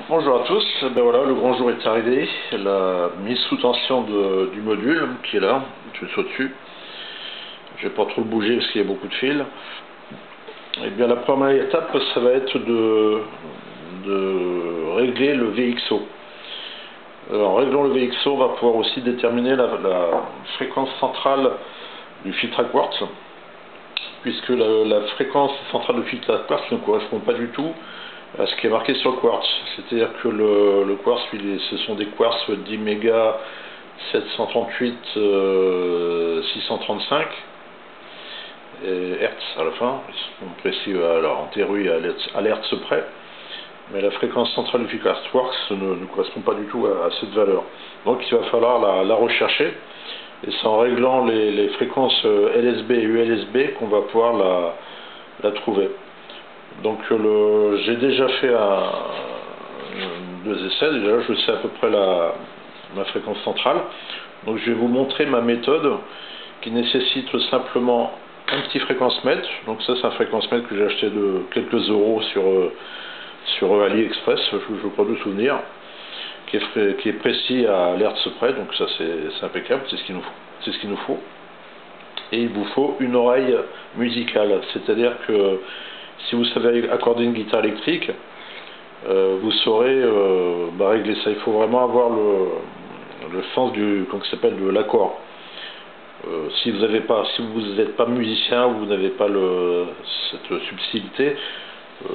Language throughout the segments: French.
Bonjour à tous, ben voilà, le grand jour est arrivé, la mise sous tension du module qui est là, je suis au-dessus, je ne vais pas trop le bouger parce qu'il y a beaucoup de fils. Et bien la première étape, ça va être de régler le VXO. En réglant le VXO, on va pouvoir aussi déterminer la fréquence centrale du filtre à quartz, puisque la fréquence centrale du filtre à quartz ne correspond pas du tout à ce qui est marqué sur le quartz. C'est-à-dire que le quartz, ce sont des quartz 10 mégas 738 635 Hertz à la fin, ils sont précis alors, en théorie à l'hertz près, mais la fréquence centrale du filtre à quartz ne correspond pas du tout à cette valeur. Donc il va falloir la rechercher, et c'est en réglant les fréquences LSB et ULSB qu'on va pouvoir la trouver. Donc j'ai déjà fait deux essais, déjà je sais à peu près ma fréquence centrale. Donc je vais vous montrer ma méthode qui nécessite simplement un petit fréquence mètre. Donc ça c'est un fréquence mètre que j'ai acheté de quelques euros sur AliExpress, je crois de souvenir, qui est précis à l'hertz près, donc ça c'est impeccable, c'est ce qu'il nous faut. Et il vous faut une oreille musicale, c'est-à-dire que si vous savez accorder une guitare électrique, vous saurez régler ça. Il faut vraiment avoir le sens de l'accord. Si vous n'êtes pas musicien, vous n'avez pas cette subtilité,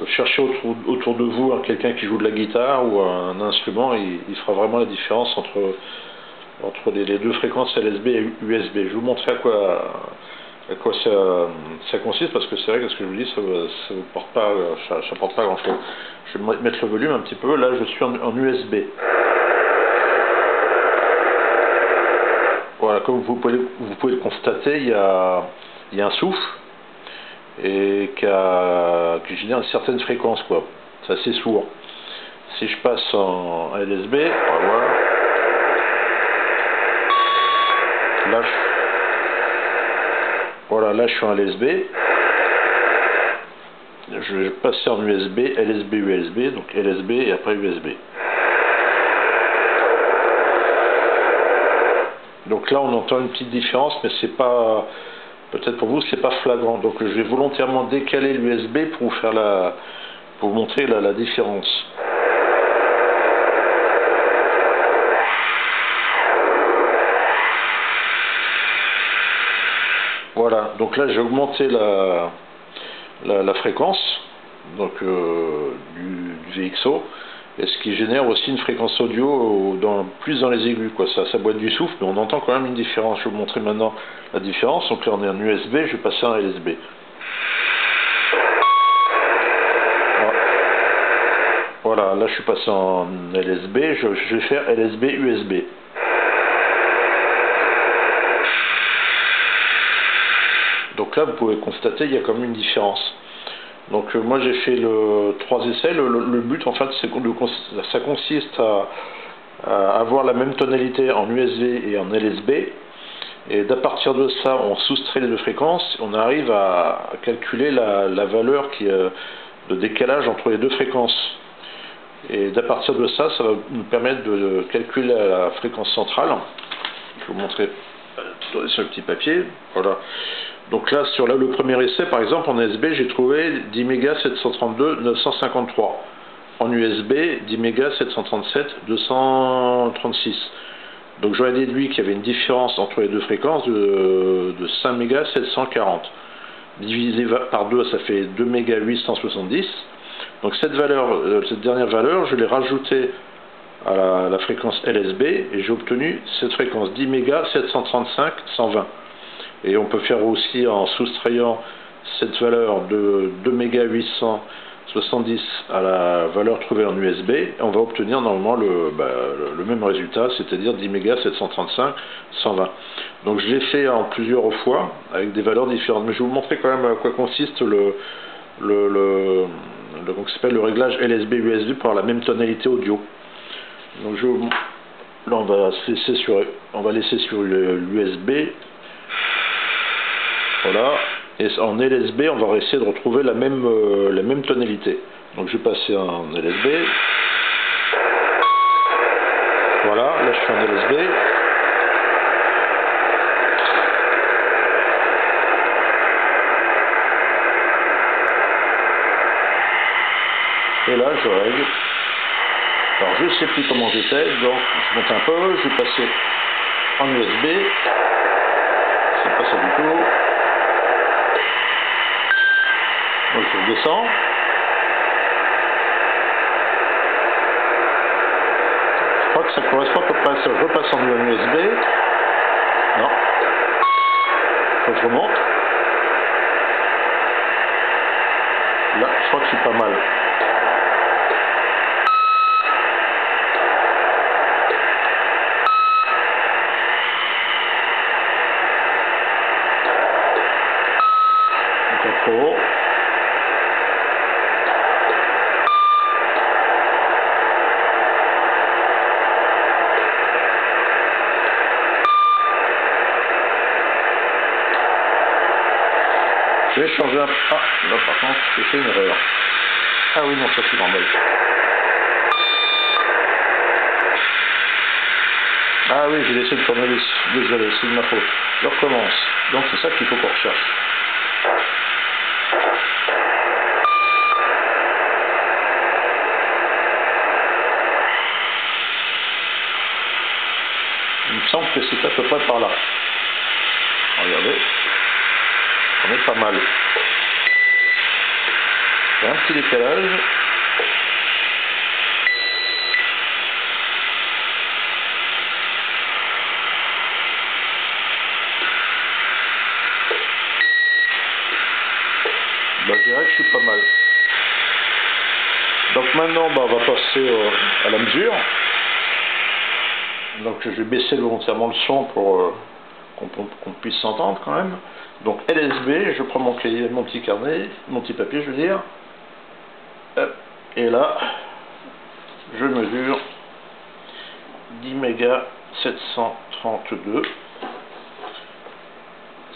cherchez autour de vous quelqu'un qui joue de la guitare ou un instrument, il fera vraiment la différence entre les deux fréquences LSB et USB. Je vais vous montrer à quoi ça consiste, parce que c'est vrai que ce que je vous dis, ça porte pas grand chose. Je vais mettre le volume un petit peu. Là je suis en USB. Voilà, comme vous pouvez le constater, il y a un souffle et qui génère une certaine fréquence, quoi. C'est assez sourd. Si je passe en LSB, on va voir. Là je suis en LSB. Je vais passer en USB, LSB, USB, donc LSB et après USB. Donc là on entend une petite différence, mais c'est pas, peut-être pour vous c'est pas flagrant. Donc je vais volontairement décaler l'USB pour vous montrer la différence. Voilà, donc là j'ai augmenté la fréquence donc, du VXO, et ce qui génère aussi une fréquence audio plus dans les aigus, quoi. Ça boite du souffle, mais on entend quand même une différence. Je vais vous montrer maintenant la différence. Donc là on est en USB, je vais passer en LSB. Voilà, là je suis passé en LSB, je vais faire LSB USB. Donc là vous pouvez constater il y a quand même une différence. Donc moi j'ai fait 3 essais. Le but en fait ça consiste à avoir la même tonalité en USB et en LSB, et d'à partir de ça on soustrait les deux fréquences, on arrive à calculer la valeur de décalage entre les deux fréquences, et d'à partir de ça va nous permettre de calculer la fréquence centrale. Je vais vous montrer sur le petit papier. Voilà. Donc là, sur le premier essai, par exemple, en USB, j'ai trouvé 10 mégas 732 953. En USB, 10 mégas 737 236. Donc j'aurais déduit qu'il y avait une différence entre les deux fréquences de 5 mégas 740. Divisé par 2, ça fait 2 mégas 870. Donc cette dernière valeur, je l'ai rajoutée à la fréquence LSB, et j'ai obtenu cette fréquence 10 mégas 735 120. Et on peut faire aussi en soustrayant cette valeur de 2 mégas 870 à la valeur trouvée en USB, et on va obtenir normalement le même résultat, c'est-à-dire 10 mégas 735 120. Donc je l'ai fait en plusieurs fois avec des valeurs différentes, mais je vais vous montrer quand même à quoi consiste le réglage LSB USB pour avoir la même tonalité audio. Donc là on va laisser sur l'USB. Voilà, et en LSB on va essayer de retrouver la même tonalité. Donc je vais passer en LSB. Voilà, là je suis en LSB. Et là je règle. Alors je ne sais plus comment j'étais, donc je monte un peu, je vais passer en USB. C'est pas ça du tout. Donc je redescends. Je crois que ça correspond à peu près à ça. Je repasse en USB. Non. Faut que je remonte. Là, je crois que je suis pas mal. Encore trop haut. Je vais changer un... Ah, là par contre, j'ai fait une erreur. Ah oui, non, ça c'est normal. Ah oui, j'ai laissé le tournevis. Désolé, c'est de ma faute. Je recommence. Donc c'est ça qu'il faut qu'on recherche. Il me semble que c'est à peu près par là. Regardez. On est pas mal. Il y a un petit décalage. Ben, je dirais que je suis pas mal. Donc maintenant, on va passer à la mesure. Donc je vais baisser volontairement le son pour qu'on puisse s'entendre quand même. Donc LSB, je prends mon cahier, mon petit carnet, mon petit papier je veux dire. Et là, je mesure 10 mégas 732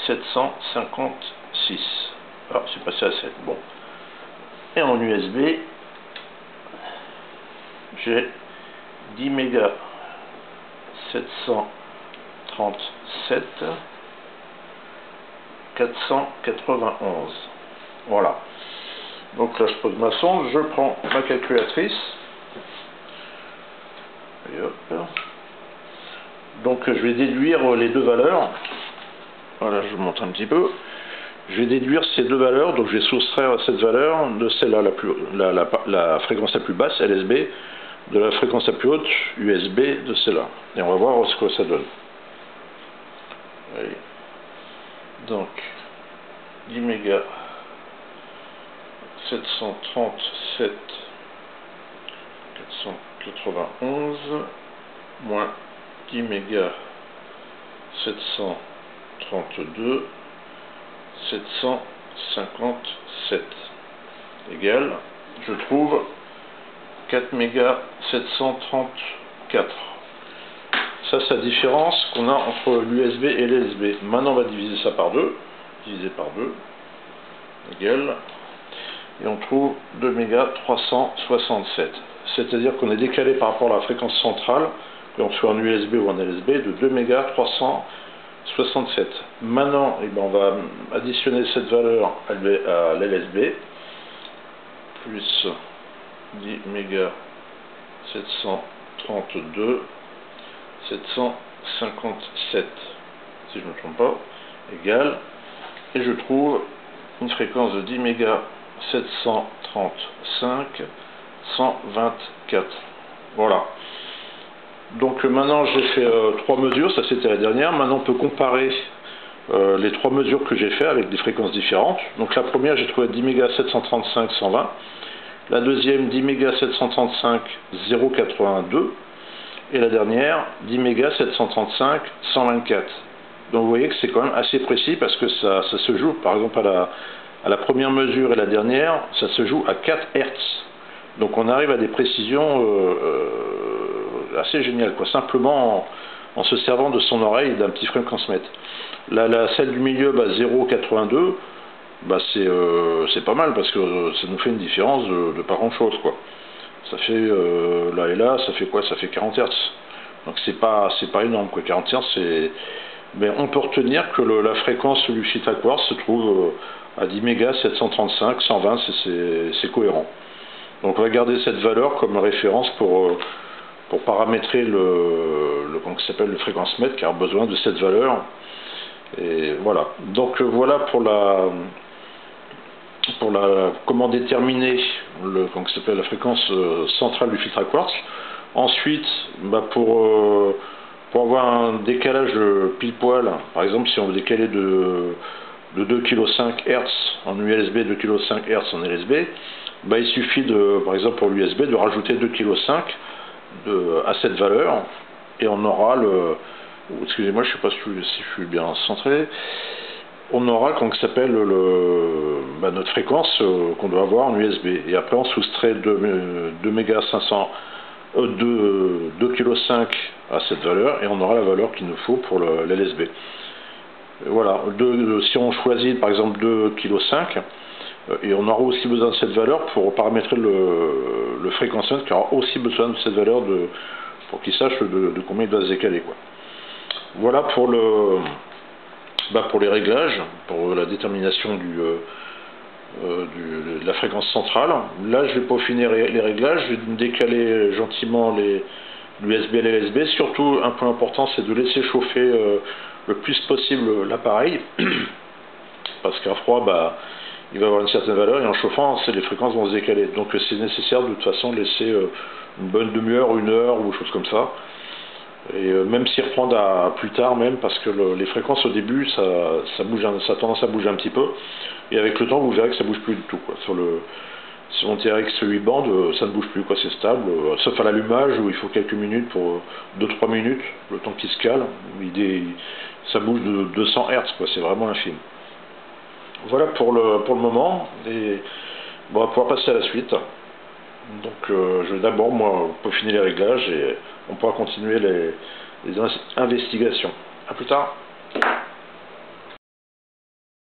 756. Alors c'est passé à 7. Bon. Et en USB, j'ai 10 mégas 737 491. Voilà. Donc là je pose ma sonde, je prends ma calculatrice. Et hop. Donc je vais déduire les deux valeurs. Voilà, je vous montre un petit peu. Je vais déduire ces deux valeurs, donc je vais soustraire cette valeur de celle-là, la fréquence la plus basse, LSB, de la fréquence la plus haute, USB, de celle-là. Et on va voir ce que ça donne. Allez. Donc, 10 mégas 737 491 moins 10 mégas 732 757 égale, je trouve 4 mégas 734. Ça, c'est la différence qu'on a entre l'USB et l'LSB. Maintenant, on va diviser ça par 2. Divisé par 2 égale, et on trouve 2 mégas 367. C'est-à-dire qu'on est décalé par rapport à la fréquence centrale, que l'on soit en USB ou en LSB, de 2 mégas 367. Maintenant, on va additionner cette valeur à l'LSB, plus 10 mégas 732 757, si je ne me trompe pas, égale, et je trouve une fréquence de 10 mégas 735 124. Voilà. Donc maintenant j'ai fait 3 mesures, ça c'était la dernière. Maintenant on peut comparer les 3 mesures que j'ai fait avec des fréquences différentes. Donc la première j'ai trouvé 10 mégas 735 120. La deuxième 10 mégas 735 082. Et la dernière 10 mégas 735 124. Donc vous voyez que c'est quand même assez précis parce que ça se joue, par exemple à la première mesure et la dernière, ça se joue à 4 Hz. Donc on arrive à des précisions assez géniales, quoi. Simplement en se servant de son oreille et d'un petit fréquencemètre. Celle du milieu, 0,82, c'est pas mal parce que ça nous fait une différence de pas grand chose, quoi. Ça fait là et là, ça fait quoi? Ça fait 40 Hz. Donc c'est pas énorme quoi. 40 Hz, c'est, mais on peut retenir que la fréquence du filtre à quartz se trouve à 10 mégas, 735, 120, c'est cohérent. Donc on va garder cette valeur comme référence pour paramétrer comment ça s'appelle, le fréquence mètre, qui a besoin de cette valeur. Et voilà. Donc voilà pour comment déterminer comment ça s'appelle, la fréquence centrale du filtre à quartz. Ensuite, pour avoir un décalage pile poil, par exemple si on veut décaler de 2,5 kg Hz en USB, 2,5 kg Hz en LSB, il suffit par exemple pour l'USB de rajouter 2,5 kg à cette valeur et on aura excusez-moi, je ne sais pas si je suis bien centré, on aura comment ça s'appelle notre fréquence qu'on doit avoir en USB. Et après on soustrait 2,5 kg à cette valeur et on aura la valeur qu'il nous faut pour l'LSB. Voilà, si on choisit par exemple 2,5 kg, et on aura aussi besoin de cette valeur pour paramétrer le fréquenceur qui aura aussi besoin de cette valeur pour qu'il sache de combien il doit se décaler, quoi. Voilà pour les réglages, pour la détermination de la fréquence centrale. Là, je vais peaufiner les réglages, je vais décaler gentiment l'USB et l'LSB. Surtout, un point important, c'est de laisser chauffer le plus possible l'appareil, parce qu'à froid, il va avoir une certaine valeur, et en chauffant, les fréquences vont se décaler. Donc c'est nécessaire de toute façon de laisser une bonne demi-heure, 1 heure, ou chose comme ça. Et même s'y reprendre plus tard même, parce que les fréquences au début ça a tendance à bouger un petit peu, et avec le temps vous verrez que ça bouge plus du tout, quoi. Sur mon TRX 8 bandes, ça ne bouge plus, quoi, c'est stable, sauf à l'allumage où il faut quelques minutes, pour 2-3 minutes, le temps qu'il se cale, ça bouge de 200 Hz, quoi, c'est vraiment infime. Voilà pour le moment, et on va pouvoir passer à la suite. Donc je vais d'abord peaufiner les réglages et on pourra continuer les investigations. A plus tard.